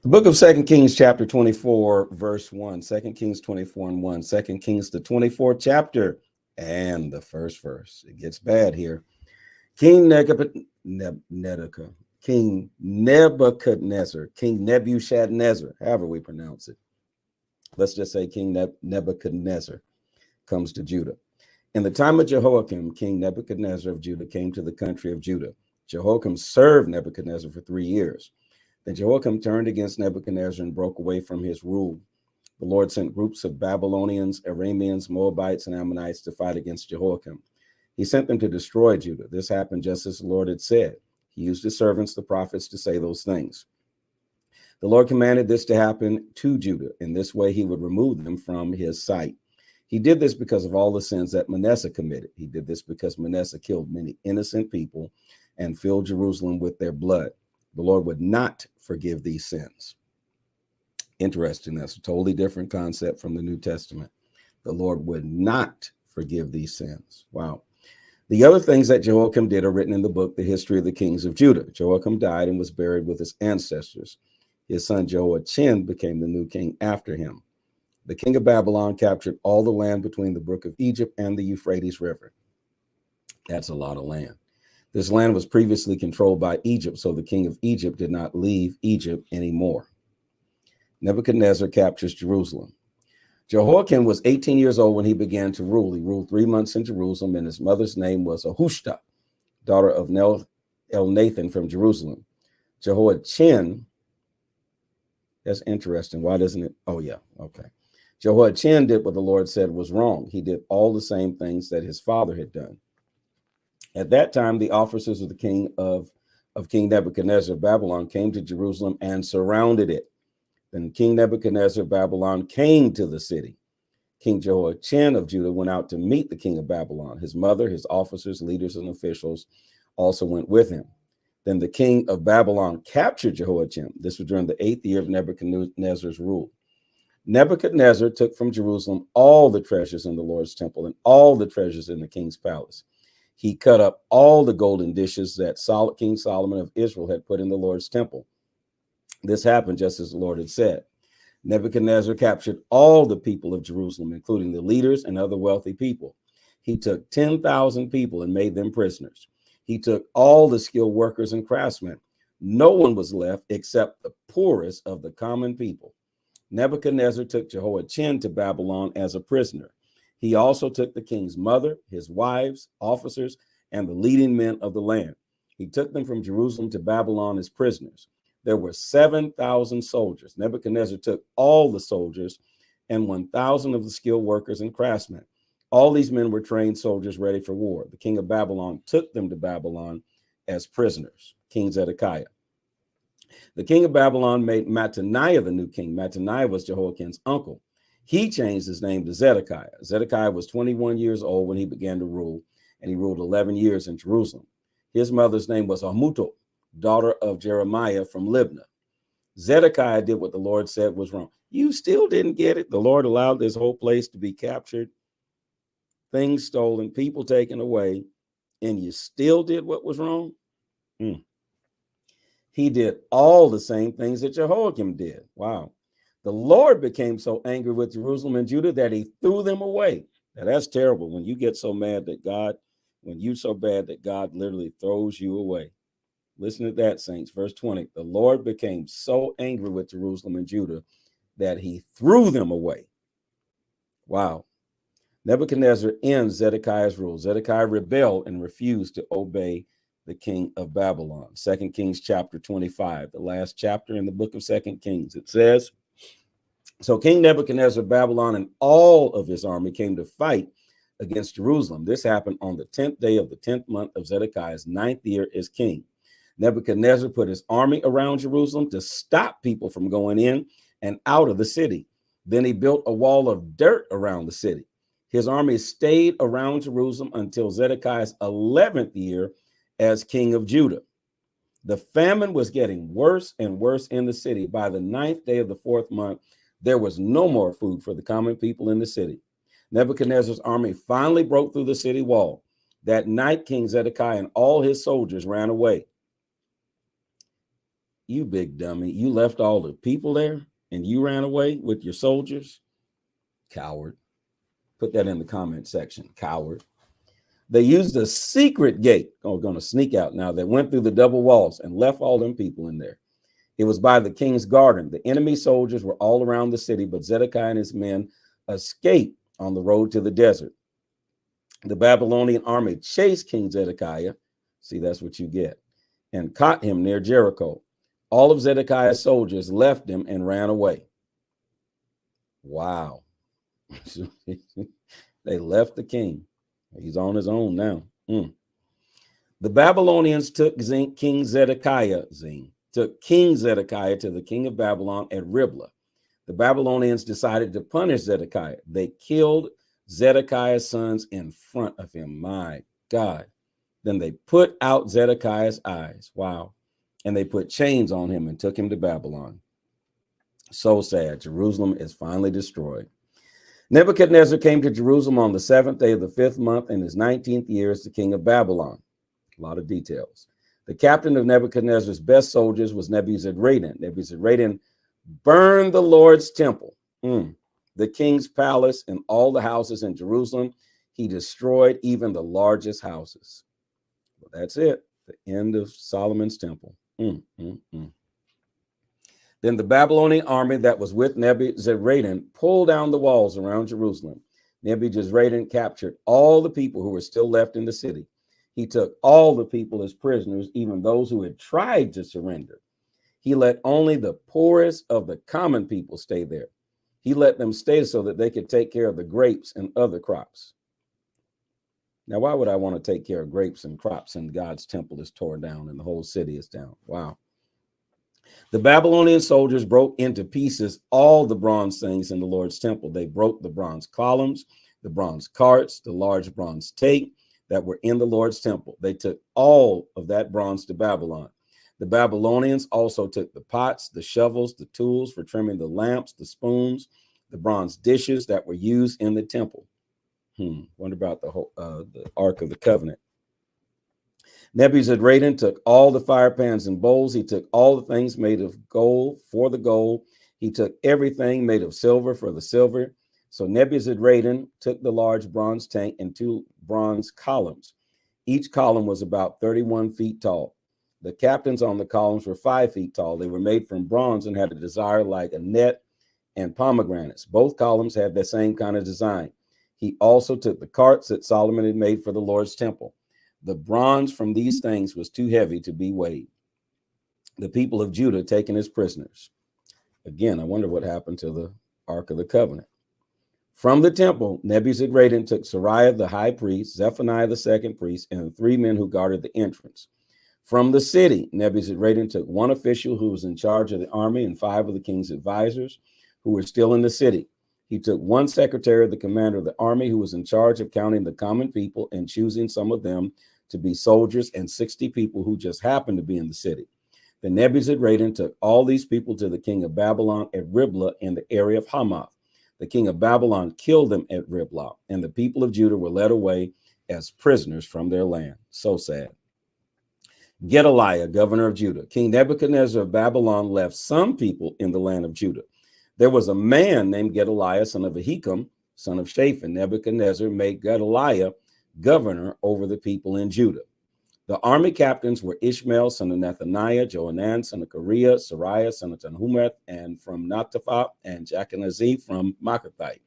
The book of 2 Kings, chapter 24, verse 1. 2 Kings 24 and 1. 2 Kings, the 24th chapter, and the first verse. It gets bad here. King Nebuchadnezzar, King Nebuchadnezzar, however we pronounce it. Let's just say King Nebuchadnezzar comes to Judah. In the time of Jehoiakim, King Nebuchadnezzar of Judah came to the country of Judah. Jehoiakim served Nebuchadnezzar for 3 years. Then Jehoiakim turned against Nebuchadnezzar and broke away from his rule. The Lord sent groups of Babylonians, Arameans, Moabites, and Ammonites to fight against Jehoiakim. He sent them to destroy Judah. This happened just as the Lord had said. He used his servants, the prophets, to say those things. The Lord commanded this to happen to Judah. In this way, he would remove them from his sight. He did this because of all the sins that Manasseh committed. He did this because Manasseh killed many innocent people and filled Jerusalem with their blood. The Lord would not forgive these sins. Interesting. That's a totally different concept from the New Testament. The Lord would not forgive these sins. Wow. The other things that Jehoiakim did are written in the book, The History of the Kings of Judah. Jehoiakim died and was buried with his ancestors. His son Jehoiachin became the new king after him. The king of Babylon captured all the land between the brook of Egypt and the Euphrates River. That's a lot of land. This land was previously controlled by Egypt, so the king of Egypt did not leave Egypt anymore. Nebuchadnezzar captures Jerusalem. Jehoiakim was 18 years old when he began to rule. He ruled 3 months in Jerusalem, and his mother's name was Ahushta, daughter of Elnathan from Jerusalem. Jehoiachin, that's interesting. Why doesn't it? Oh, yeah, okay. Jehoiachin did what the Lord said was wrong. He did all the same things that his father had done. At that time, the officers of the king of King Nebuchadnezzar of Babylon came to Jerusalem and surrounded it. Then King Nebuchadnezzar of Babylon came to the city. King Jehoiachin of Judah went out to meet the king of Babylon. His mother, his officers, leaders, and officials also went with him. Then the king of Babylon captured Jehoiachin. This was during the 8th year of Nebuchadnezzar's rule. Nebuchadnezzar took from Jerusalem all the treasures in the Lord's temple and all the treasures in the king's palace. He cut up all the golden dishes that King Solomon of Israel had put in the Lord's temple. This happened just as the Lord had said. Nebuchadnezzar captured all the people of Jerusalem, including the leaders and other wealthy people. He took 10,000 people and made them prisoners. He took all the skilled workers and craftsmen. No one was left except the poorest of the common people. Nebuchadnezzar took Jehoiachin to Babylon as a prisoner. He also took the king's mother, his wives, officers, and the leading men of the land. He took them from Jerusalem to Babylon as prisoners. There were 7,000 soldiers. Nebuchadnezzar took all the soldiers and 1,000 of the skilled workers and craftsmen. All these men were trained soldiers ready for war. The king of Babylon took them to Babylon as prisoners. King Zedekiah. The king of Babylon made Mattaniah the new king. Mattaniah was Jehoiakim's uncle. He changed his name to Zedekiah. Zedekiah was 21 years old when he began to rule, and he ruled 11 years in Jerusalem. His mother's name was Hamutal, daughter of Jeremiah from Libnah. Zedekiah did what the Lord said was wrong. You still didn't get it. The Lord allowed this whole place to be captured, things stolen, people taken away, and you still did what was wrong? He did all the same things that Jehoiakim did. Wow. The Lord became so angry with Jerusalem and Judah that he threw them away. Now, that's terrible when you get so mad that when you're so bad that God literally throws you away. Listen to that, saints. Verse 20, the Lord became so angry with Jerusalem and Judah that he threw them away. Wow. Nebuchadnezzar ends Zedekiah's rule. Zedekiah rebelled and refused to obey the king of Babylon. 2 Kings chapter 25, the last chapter in the book of 2 Kings. It says, so King Nebuchadnezzar of Babylon and all of his army came to fight against Jerusalem. This happened on the 10th day of the 10th month of Zedekiah's 9th year as king. Nebuchadnezzar put his army around Jerusalem to stop people from going in and out of the city. Then he built a wall of dirt around the city. His army stayed around Jerusalem until Zedekiah's 11th year as king of Judah. The famine was getting worse and worse in the city. By the 9th day of the 4th month, there was no more food for the common people in the city. Nebuchadnezzar's army finally broke through the city wall. That night, King Zedekiah and all his soldiers ran away. You big dummy. You left all the people there and you ran away with your soldiers? Coward. Put that in the comment section. Coward. They used a secret gate. Oh, going to sneak out now. That went through the double walls and left all them people in there. It was by the king's garden. The enemy soldiers were all around the city, but Zedekiah and his men escaped on the road to the desert. The Babylonian army chased King Zedekiah. See, that's what you get. And caught him near Jericho. All of Zedekiah's soldiers left him and ran away. Wow. They left the king. He's on his own now. The Babylonians took King Zedekiah to the king of Babylon at Riblah. The Babylonians decided to punish Zedekiah. They killed Zedekiah's sons in front of him. My God. Then they put out Zedekiah's eyes. Wow. And they put chains on him and took him to Babylon. So sad. Jerusalem is finally destroyed. Nebuchadnezzar came to Jerusalem on the 7th day of the 5th month in his 19th year as the king of Babylon. A lot of details. The captain of Nebuchadnezzar's best soldiers was Nebuzaradan. Nebuzaradan burned the Lord's temple, the king's palace, and all the houses in Jerusalem. He destroyed even the largest houses. Well, that's it. The end of Solomon's temple. Then the Babylonian army that was with Nebuzaradan pulled down the walls around Jerusalem. Nebuzaradan captured all the people who were still left in the city. He took all the people as prisoners, even those who had tried to surrender. He let only the poorest of the common people stay there. He let them stay so that they could take care of the grapes and other crops. Now, why would I want to take care of grapes and crops and God's temple is torn down and the whole city is down? Wow. The Babylonian soldiers broke into pieces all the bronze things in the Lord's temple. They broke the bronze columns, the bronze carts, the large bronze tape that were in the Lord's temple. They took all of that bronze to Babylon. The Babylonians also took the pots, the shovels, the tools for trimming the lamps, the spoons, the bronze dishes that were used in the temple. Wonder about the Ark of the Covenant. Nebuzaradan took all the fire pans and bowls. He took all the things made of gold for the gold. He took everything made of silver for the silver. So Nebuzaradan took the large bronze tank and 2 bronze columns. Each column was about 31 feet tall. The captains on the columns were 5 feet tall. They were made from bronze and had a design like a net and pomegranates. Both columns had the same kind of design. He also took the carts that Solomon had made for the Lord's temple. The bronze from these things was too heavy to be weighed. The people of Judah taken as prisoners. Again, I wonder what happened to the Ark of the Covenant. From the temple, Nebuzaradan took Sariah the high priest, Zephaniah the second priest, and 3 men who guarded the entrance. From the city, Nebuzaradan took 1 official who was in charge of the army and 5 of the king's advisors who were still in the city. He took 1 secretary of the commander of the army who was in charge of counting the common people and choosing some of them to be soldiers, and 60 people who just happened to be in the city. Then Nebuzaradan took all these people to the king of Babylon at Riblah in the area of Hamath. The king of Babylon killed them at Riblah, and the people of Judah were led away as prisoners from their land. So sad. Gedaliah, governor of Judah. King Nebuchadnezzar of Babylon left some people in the land of Judah. There was a man named Gedaliah, son of Ahikam, son of Shaphan. Nebuchadnezzar made Gedaliah governor over the people in Judah. The army captains were Ishmael, son of Nethaniah, Johanan, son of Kareah, Sariah, son of Tanhumeth, and from Natapha, and Jachanazzi from Makkathite.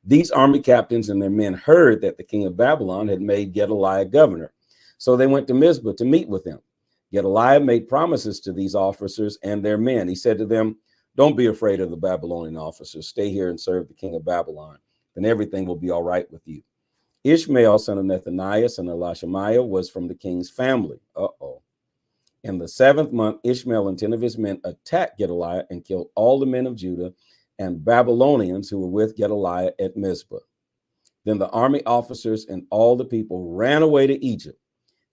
These army captains and their men heard that the king of Babylon had made Gedaliah governor. So they went to Mizpah to meet with him. Gedaliah made promises to these officers and their men. He said to them, "Don't be afraid of the Babylonian officers. Stay here and serve the king of Babylon. Then everything will be all right with you." Ishmael, son of Nethaniah, son of Lashemiah, was from the king's family. In the 7th month, Ishmael and 10 of his men attacked Gedaliah and killed all the men of Judah and Babylonians who were with Gedaliah at Mizpah. Then the army officers and all the people ran away to Egypt.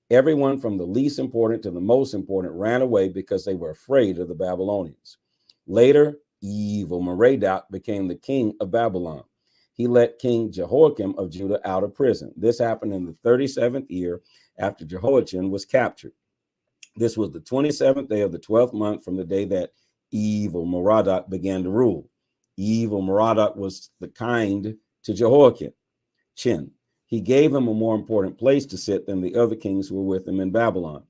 Everyone from the least important to the most important ran away because they were afraid of the Babylonians. Later, evil Merodach became the king of Babylon. He let King Jehoiakim of Judah out of prison. This happened in the 37th year after Jehoiachin was captured. This was the 27th day of the 12th month from the day that evil Merodach began to rule. Evil Merodach was the kind to Jehoiakim. He gave him a more important place to sit than the other kings who were with him in Babylon.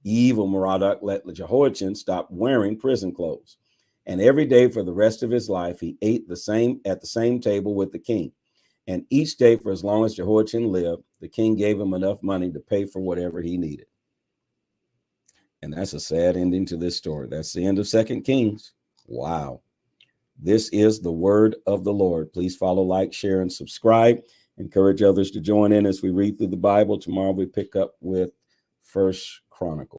Evil Merodach let Jehoiachin stop wearing prison clothes. And every day for the rest of his life, he ate at the same table with the king. And each day for as long as Jehoiachin lived, the king gave him enough money to pay for whatever he needed. And that's a sad ending to this story. That's the end of 2 Kings. Wow. This is the word of the Lord. Please follow, like, share, and subscribe. Encourage others to join in as we read through the Bible. Tomorrow we pick up with 1 Chronicles.